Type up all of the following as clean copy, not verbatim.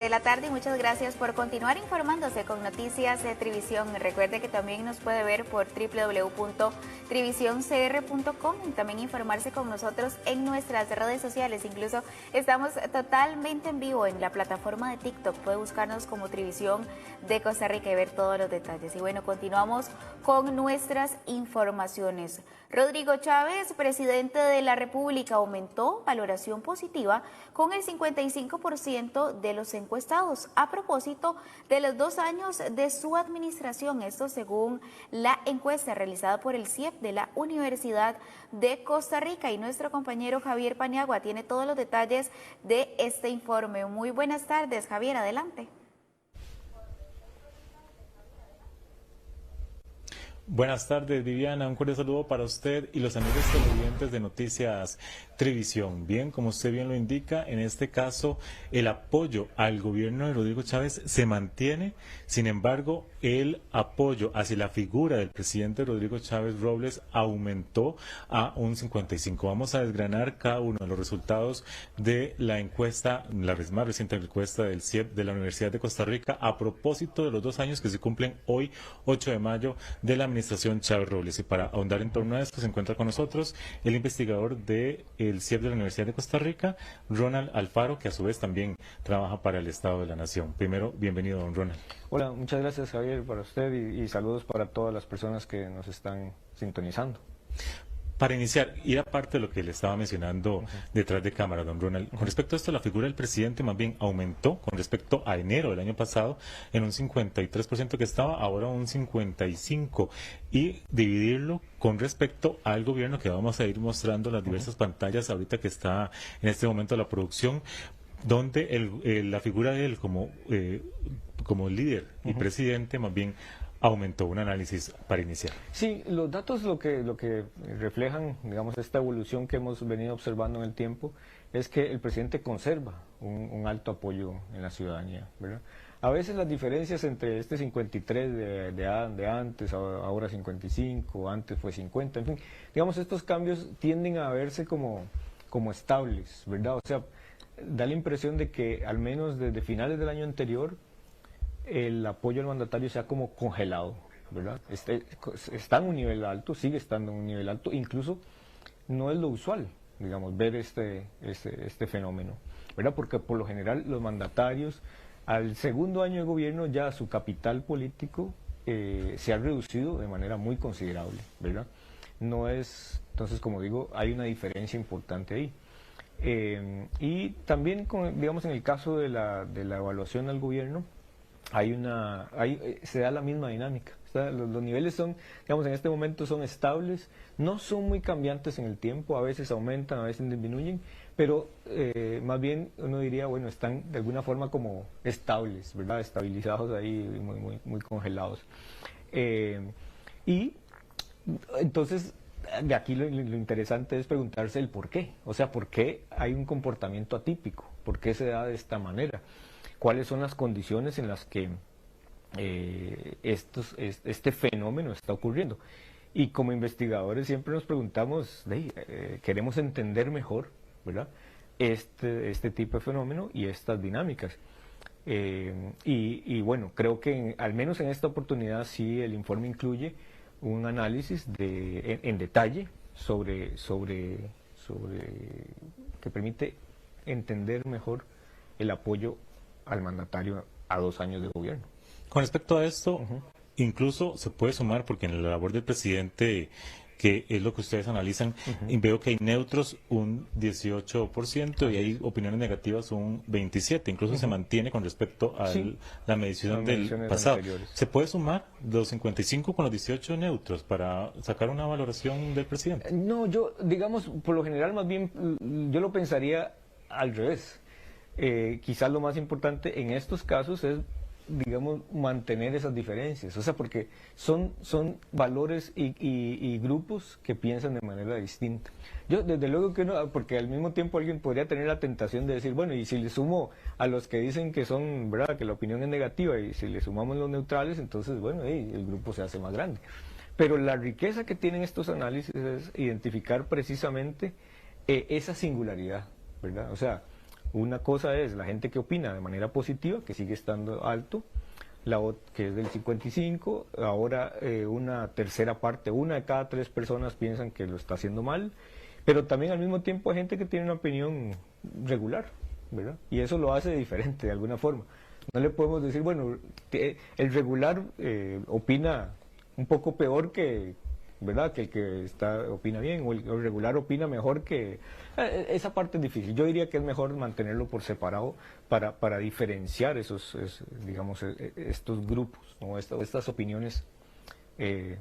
De la tarde y muchas gracias por continuar informándose con Noticias de Trivisión. Recuerde que también nos puede ver por www.trivisioncr.com y también informarse con nosotros en nuestras redes sociales. Incluso estamos totalmente en vivo en la plataforma de TikTok. Puede buscarnos como Trivisión de Costa Rica y ver todos los detalles. Y bueno, continuamos con nuestras informaciones. Rodrigo Chávez, presidente de la República, aumentó valoración positiva con el 55% de los encuestados a propósito de los 2 años de su administración. Esto según la encuesta realizada por el CIEP de la Universidad de Costa Rica. Y nuestro compañero Javier Paniagua tiene todos los detalles de este informe. Muy buenas tardes, Javier, adelante. Buenas tardes, Viviana. Un cordial saludo para usted y los amigos televidentes de Noticias Trivisión. Bien, como usted bien lo indica, en este caso el apoyo al gobierno de Rodrigo Chávez se mantiene. Sin embargo, el apoyo hacia la figura del presidente Rodrigo Chávez Robles aumentó a un 55. Vamos a desgranar cada uno de los resultados de la encuesta, la más reciente encuesta del CIEP de la Universidad de Costa Rica, a propósito de los 2 años que se cumplen hoy, 8 de mayo, de la administración Chávez Robles. Y para ahondar en torno a esto se encuentra con nosotros el investigador del CIEP de la Universidad de Costa Rica, Ronald Alfaro, que a su vez también trabaja para el Estado de la Nación. Primero, bienvenido, don Ronald. Hola, muchas gracias, Javier, para usted y saludos para todas las personas que nos están sintonizando. Para iniciar, ir aparte de lo que le estaba mencionando detrás de cámara, don Ronald, con respecto a esto, la figura del presidente más bien aumentó con respecto a enero del año pasado en un 53% que estaba, ahora un 55%, y dividirlo con respecto al gobierno, que vamos a ir mostrando las diversas pantallas ahorita que está en este momento la producción, donde la figura de él como líder y presidente más bien aumentó. Un análisis para iniciar. Sí, los datos lo que reflejan, digamos, esta evolución que hemos venido observando en el tiempo es que el presidente conserva un alto apoyo en la ciudadanía, ¿verdad? A veces las diferencias entre este 53 de antes, ahora 55, antes fue 50, en fin, digamos, estos cambios tienden a verse como estables, ¿verdad? O sea, da la impresión de que al menos desde finales del año anterior el apoyo al mandatario se ha como congelado, ¿verdad? Está en un nivel alto, sigue estando en un nivel alto, incluso no es lo usual, digamos, ver este fenómeno, ¿verdad? Porque por lo general los mandatarios al segundo año de gobierno ya su capital político se ha reducido de manera muy considerable, ¿verdad? No es, entonces, como digo, hay una diferencia importante ahí. Y también, digamos, en el caso de la evaluación al gobierno, se da la misma dinámica. O sea, los niveles son, digamos, en este momento son estables, no son muy cambiantes en el tiempo, a veces aumentan, a veces disminuyen, pero más bien uno diría, bueno, están de alguna forma como estables, ¿verdad? Estabilizados ahí, muy congelados. Y entonces, de aquí lo interesante es preguntarse el por qué. O sea, ¿por qué hay un comportamiento atípico? ¿Por qué se da de esta manera? ¿Cuáles son las condiciones en las que este fenómeno está ocurriendo? Y como investigadores siempre nos preguntamos, queremos entender mejor, ¿verdad?, este tipo de fenómeno y estas dinámicas. Y bueno, creo que al menos en esta oportunidad sí el informe incluye un análisis en detalle sobre que permite entender mejor el apoyo al mandatario a 2 años de gobierno. Con respecto a esto, incluso se puede sumar, porque en la labor del presidente, que es lo que ustedes analizan, veo que hay neutros un 18% y hay opiniones negativas un 27%. Incluso se mantiene con respecto a la medición del pasado. Anteriores. ¿Se puede sumar los 55 con los 18 neutros para sacar una valoración del presidente? No, yo, digamos, por lo general más bien yo lo pensaría al revés. Quizás lo más importante en estos casos es, digamos, mantener esas diferencias, o sea, porque son valores y grupos que piensan de manera distinta. Yo, desde luego que no, porque al mismo tiempo alguien podría tener la tentación de decir, bueno, y si le sumo a los que dicen que son, ¿verdad?, que la opinión es negativa, y si le sumamos los neutrales, entonces, bueno, el grupo se hace más grande. Pero la riqueza que tienen estos análisis es identificar precisamente esa singularidad, ¿verdad? O sea, Una cosa es la gente que opina de manera positiva, que sigue estando alto, que es del 55, ahora una tercera parte, una de cada 3 personas piensan que lo está haciendo mal, pero también al mismo tiempo hay gente que tiene una opinión regular, ¿verdad? Y eso lo hace diferente de alguna forma. No le podemos decir, bueno, el regular opina un poco peor que, ¿verdad?, que el que opina bien, o el regular opina mejor que... esa parte es difícil. Yo diría que es mejor mantenerlo por separado para diferenciar digamos, estos grupos, ¿no?, estas opiniones que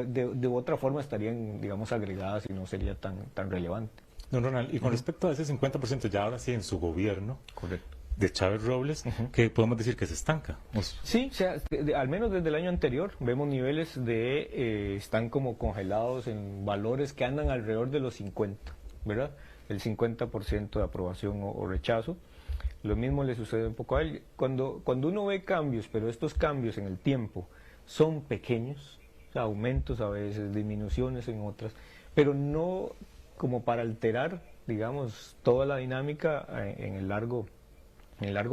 de otra forma estarían, digamos, agregadas y no sería tan relevante. Don Ronald, y con respecto a ese 50%, ya ahora sí en su gobierno, Correcto, de Chávez Robles, que podemos decir que se estanca. Sí, o sea, al menos desde el año anterior vemos niveles están como congelados en valores que andan alrededor de los 50, ¿verdad? El 50% de aprobación o rechazo. Lo mismo le sucede un poco a él. Cuando uno ve cambios, pero estos cambios en el tiempo son pequeños, o sea, aumentos a veces, disminuciones en otras, pero no como para alterar, digamos, toda la dinámica en el largo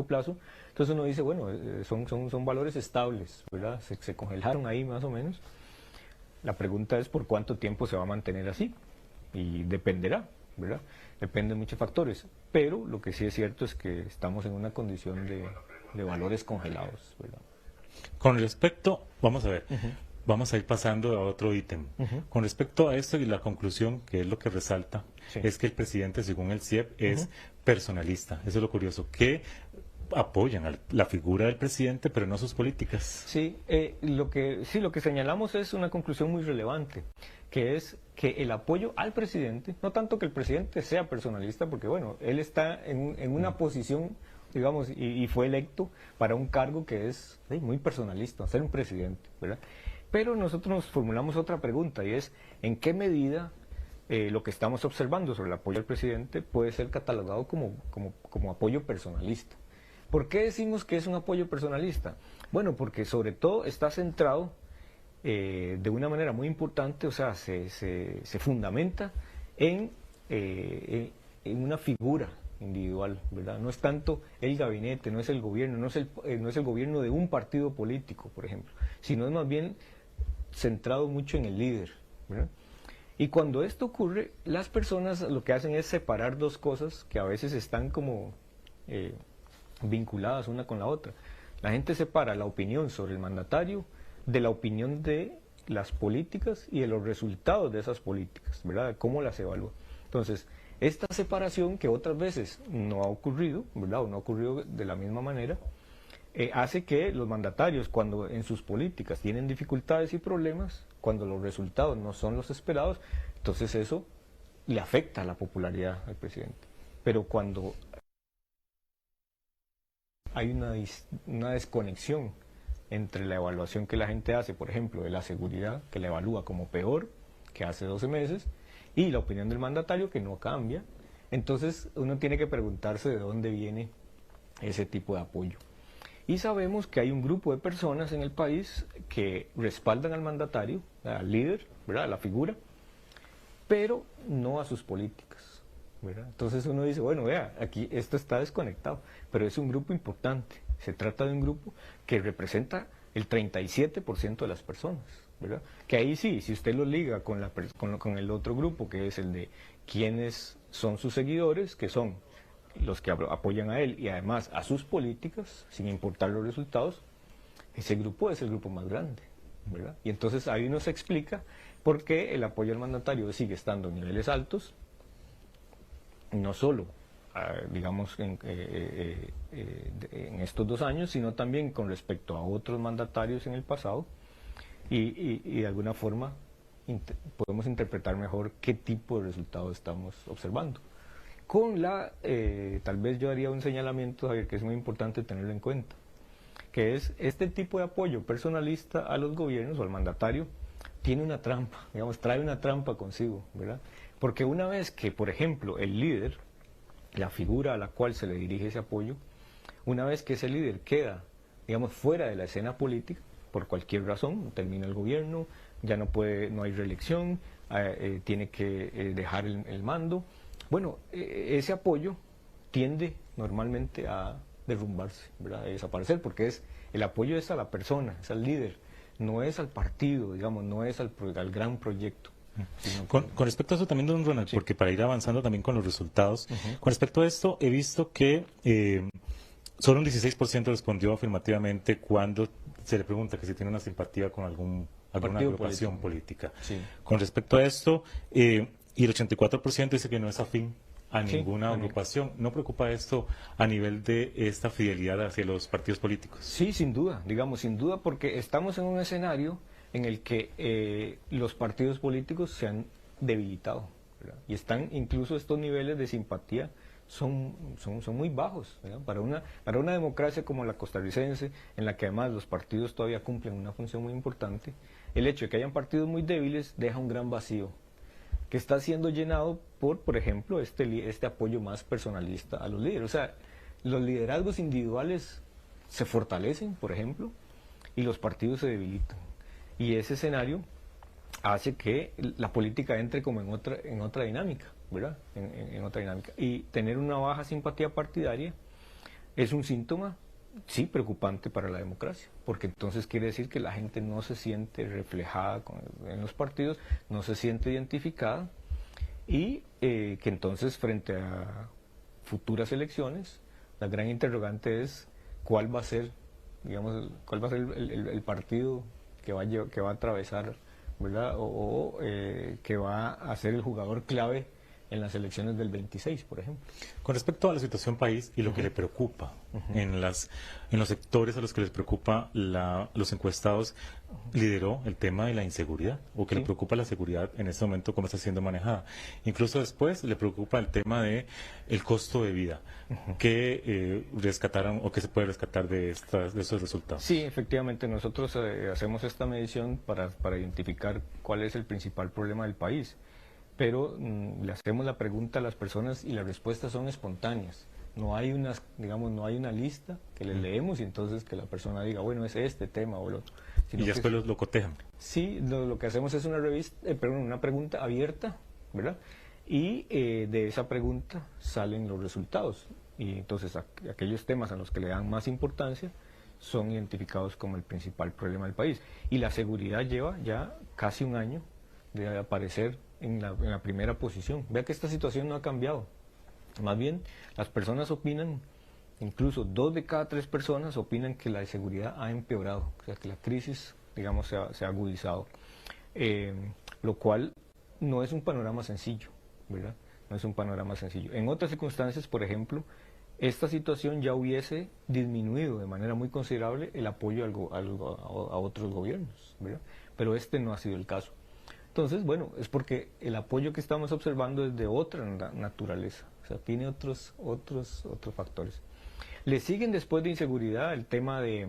plazo. Entonces uno dice, bueno, son valores estables, ¿verdad? Se congelaron ahí más o menos. La pregunta es por cuánto tiempo se va a mantener así, y dependerá, ¿verdad? Depende de muchos factores, pero lo que sí es cierto es que estamos en una condición de valores congelados, ¿verdad? Con respecto, vamos a ver, vamos a ir pasando a otro ítem. Con respecto a esto y la conclusión, que es lo que resalta, Sí. es que el presidente, según el CIEP, es personalista. Eso es lo curioso, que apoyan a la figura del presidente, pero no sus políticas. Sí, lo que señalamos es una conclusión muy relevante, que es que el apoyo al presidente, no tanto que el presidente sea personalista, porque bueno, él está en una posición, digamos, y fue electo para un cargo que es muy personalista, ser un presidente, ¿verdad? Pero nosotros nos formulamos otra pregunta, y es, ¿en qué medida lo que estamos observando sobre el apoyo al presidente puede ser catalogado como apoyo personalista? ¿Por qué decimos que es un apoyo personalista? Bueno, porque sobre todo está centrado de una manera muy importante, o sea, se fundamenta en una figura individual, ¿verdad? No es tanto el gabinete, no es el gobierno, no es el gobierno de un partido político, por ejemplo, sino es más bien centrado mucho en el líder, ¿verdad? Y cuando esto ocurre, las personas lo que hacen es separar dos cosas que a veces están como vinculadas una con la otra. La gente separa la opinión sobre el mandatario de la opinión de las políticas y de los resultados de esas políticas, ¿verdad? De cómo las evalúa. Entonces, esta separación, que otras veces no ha ocurrido, ¿verdad?, o no ha ocurrido de la misma manera, hace que los mandatarios, cuando en sus políticas tienen dificultades y problemas, cuando los resultados no son los esperados, entonces eso le afecta a la popularidad al presidente. Pero cuando hay una desconexión entre la evaluación que la gente hace, por ejemplo, de la seguridad, que la evalúa como peor que hace 12 meses, y la opinión del mandatario, que no cambia, entonces uno tiene que preguntarse de dónde viene ese tipo de apoyo. Y sabemos que hay un grupo de personas en el país que respaldan al mandatario, al líder, ¿verdad?, a la figura, pero no a sus políticas, ¿verdad? Entonces uno dice, bueno, vea, aquí esto está desconectado, pero es un grupo importante. Se trata de un grupo que representa el 37% de las personas, ¿verdad? Que ahí sí, si usted lo liga con el otro grupo, que es el de quienes son sus seguidores, que son los que apoyan a él y además a sus políticas, sin importar los resultados, ese grupo es el grupo más grande, ¿verdad? Y entonces ahí nos explica por qué el apoyo al mandatario sigue estando en niveles altos, no solo, digamos, en estos 2 años, sino también con respecto a otros mandatarios en el pasado, y de alguna forma podemos interpretar mejor qué tipo de resultados estamos observando. Tal vez yo haría un señalamiento, Javier, que es muy importante tenerlo en cuenta, que es este tipo de apoyo personalista a los gobiernos o al mandatario tiene una trampa, digamos, trae una trampa consigo, ¿verdad? Porque una vez que, por ejemplo, el líder, la figura a la cual se le dirige ese apoyo, una vez que ese líder queda, digamos, fuera de la escena política, por cualquier razón, termina el gobierno, ya no hay reelección, tiene que dejar el mando, bueno, ese apoyo tiende normalmente a derrumbarse, ¿verdad? A desaparecer, porque el apoyo es a la persona, es al líder, no es al partido, digamos, no es al gran proyecto. Con respecto a eso también, don Ronald, porque para ir avanzando también con los resultados, con respecto a esto he visto que solo un 16% respondió afirmativamente cuando se le pregunta que si tiene una simpatía con alguna agrupación política. Sí. Con respecto a esto, y el 84% dice que no es afín a ninguna agrupación. ¿No preocupa esto a nivel de esta fidelidad hacia los partidos políticos? Sí, sin duda, digamos, sin duda, porque estamos en un escenario en el que los partidos políticos se han debilitado, ¿verdad? Y están incluso estos niveles de simpatía son muy bajos, ¿verdad? Para una democracia como la costarricense, en la que además los partidos todavía cumplen una función muy importante, el hecho de que hayan partidos muy débiles deja un gran vacío que está siendo llenado por ejemplo, este apoyo más personalista a los líderes. O sea, los liderazgos individuales se fortalecen, por ejemplo, y los partidos se debilitan. Y ese escenario hace que la política entre como en otra dinámica, ¿verdad? En otra dinámica. Y tener una baja simpatía partidaria es un síntoma, sí, preocupante para la democracia, porque entonces quiere decir que la gente no se siente reflejada en los partidos, no se siente identificada, y que entonces frente a futuras elecciones, la gran interrogante es cuál va a ser, digamos, cuál va a ser el partido que va a atravesar, ¿verdad? O que va a ser el jugador clave en las elecciones del 26, por ejemplo. Con respecto a la situación país y lo que le preocupa en los sectores a los que les preocupa los encuestados, lideró el tema de la inseguridad, o que le preocupa la seguridad en este momento, cómo está siendo manejada. Incluso después le preocupa el tema de el costo de vida, que rescataron o que se puede rescatar de estos resultados. Sí, efectivamente, nosotros hacemos esta medición para identificar cuál es el principal problema del país, pero le hacemos la pregunta a las personas y las respuestas son espontáneas. No hay no hay una lista que les leemos y entonces que la persona diga, bueno, es este tema o el otro. Y después lo cotejan. Sí, lo que hacemos es una pregunta abierta, ¿verdad? Y de esa pregunta salen los resultados. Y entonces aquellos temas a los que le dan más importancia son identificados como el principal problema del país. Y la seguridad lleva ya casi un año de aparecer en la primera posición. Vea que esta situación no ha cambiado. Más bien, las personas opinan, incluso 2 de cada 3 personas opinan que la inseguridad ha empeorado, o sea, que la crisis, digamos, se ha agudizado. Lo cual no es un panorama sencillo, ¿verdad? No es un panorama sencillo. En otras circunstancias, por ejemplo, esta situación ya hubiese disminuido de manera muy considerable el apoyo a otros gobiernos, ¿verdad? Pero este no ha sido el caso. Entonces, bueno, es porque el apoyo que estamos observando es de otra naturaleza, o sea, tiene otros factores. Le siguen después de inseguridad el tema de,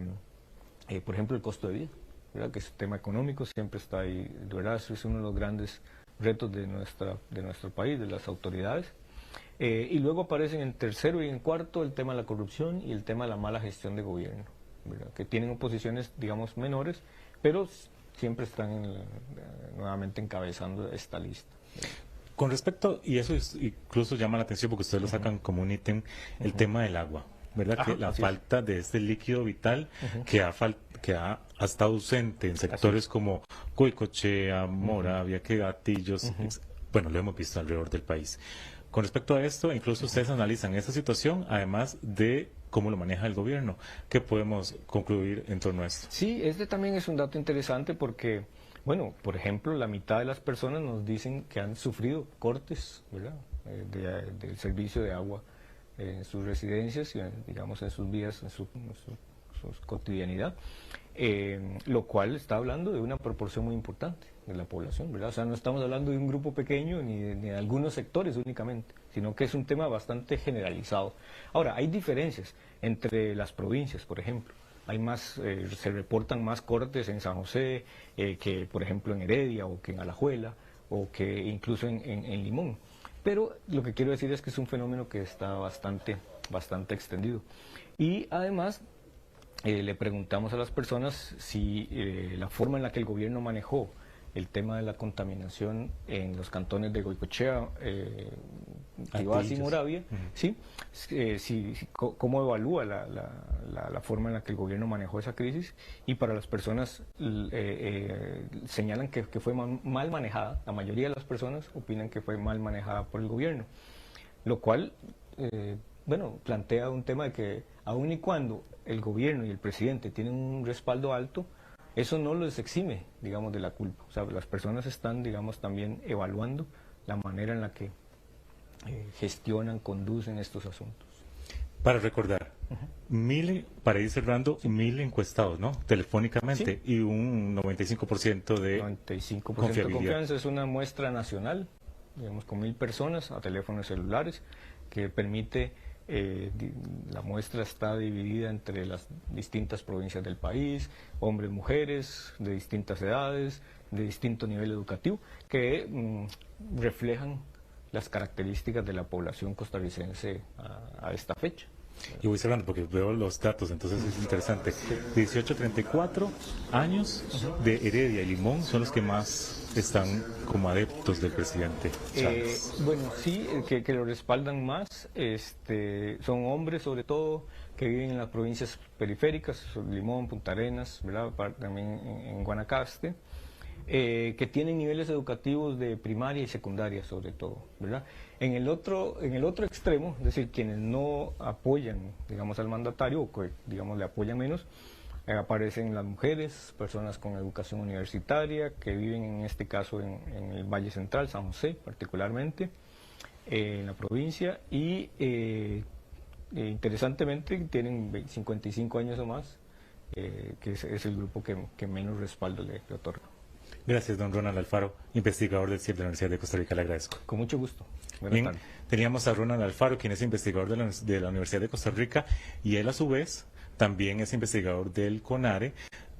por ejemplo, el costo de vida, ¿verdad? Que es un tema económico, siempre está ahí, de verdad, es uno de los grandes retos de nuestro país, de las autoridades. Y luego aparecen en tercero y en cuarto el tema de la corrupción y el tema de la mala gestión de gobierno, ¿verdad? Que tienen posiciones, digamos, menores, pero siempre están nuevamente encabezando esta lista. Con respecto, y eso incluso llama la atención porque ustedes lo sacan como un ítem, el tema del agua, ¿verdad? Que la falta de este líquido vital que ha estado ausente en sectores como Goicoechea, Moravia, Gatillos, bueno, lo hemos visto alrededor del país. Con respecto a esto, incluso ustedes analizan esta situación, además de cómo lo maneja el gobierno. ¿Qué podemos concluir en torno a esto? Sí, este también es un dato interesante porque, bueno, por ejemplo, la mitad de las personas nos dicen que han sufrido cortes, ¿verdad? Del servicio de agua en sus residencias, digamos, en sus vidas, en su cotidianidad, lo cual está hablando de una proporción muy importante de la población, ¿verdad? O sea, no estamos hablando de un grupo pequeño ni de algunos sectores únicamente, sino que es un tema bastante generalizado. Ahora, hay diferencias entre las provincias, por ejemplo. Se reportan más cortes en San José que, por ejemplo, en Heredia o que en Alajuela o que incluso en Limón. Pero lo que quiero decir es que es un fenómeno que está bastante extendido. Y además, le preguntamos a las personas si la forma en la que el gobierno manejó el tema de la contaminación en los cantones de Goicoechea, Tibás y Moravia, ¿sí? Cómo evalúa la forma en la que el gobierno manejó esa crisis, y para las personas señalan que fue mal manejada. La mayoría de las personas opinan que fue mal manejada por el gobierno, lo cual plantea un tema de que aun y cuando el gobierno y el presidente tienen un respaldo alto, eso no los exime, digamos, de la culpa. O sea, las personas están, digamos, también evaluando la manera en la que gestionan, conducen estos asuntos. Para recordar, para ir cerrando, 1000 encuestados, ¿no? Telefónicamente, sí. Y un 95% de 95% de confianza. Es una muestra nacional, digamos, con 1000 personas a teléfonos celulares, que permite, la muestra está dividida entre las distintas provincias del país, hombres, mujeres, de distintas edades, de distinto nivel educativo, que reflejan las características de la población costarricense a esta fecha. Y voy cerrando porque veo los datos, entonces es interesante. 18 a 34 años de Heredia y Limón son los que más están como adeptos del presidente Chávez. Bueno, sí, que lo respaldan más, son hombres sobre todo, que viven en las provincias periféricas, Limón, Punta Arenas, ¿verdad? También en Guanacaste, que tienen niveles educativos de primaria y secundaria sobre todo, ¿verdad? En el otro extremo, es decir, quienes no apoyan, digamos, al mandatario, o que, digamos, le apoyan menos, aparecen las mujeres, personas con educación universitaria, que viven en este caso en el Valle Central, San José particularmente, en la provincia, y interesantemente tienen 55 años o más, que es el grupo que menos respaldo le otorga. Gracias, don Ronald Alfaro, investigador del CIEP de la Universidad de Costa Rica. Le agradezco. Con mucho gusto. Buenas tardes. Teníamos a Ronald Alfaro, quien es investigador de la Universidad de Costa Rica, y él a su vez también es investigador del CONARE.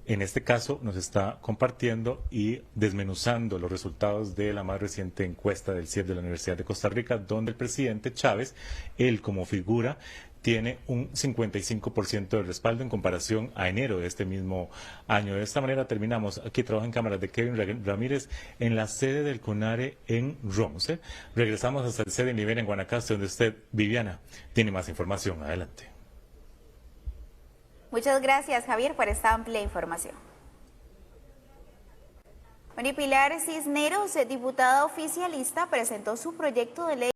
En este caso nos está compartiendo y desmenuzando los resultados de la más reciente encuesta del CIEP de la Universidad de Costa Rica, donde el presidente Chávez, él como figura, tiene un 55% de respaldo en comparación a enero de este mismo año. De esta manera terminamos. Aquí trabaja en cámaras de Kevin Ramírez en la sede del CONARE en Ronce. Regresamos hasta el sede en Nivel en Guanacaste, donde usted, Viviana, tiene más información. Adelante. Muchas gracias, Javier, por esta amplia información. Bueno, y Pilar Cisneros, diputada oficialista, presentó su proyecto de ley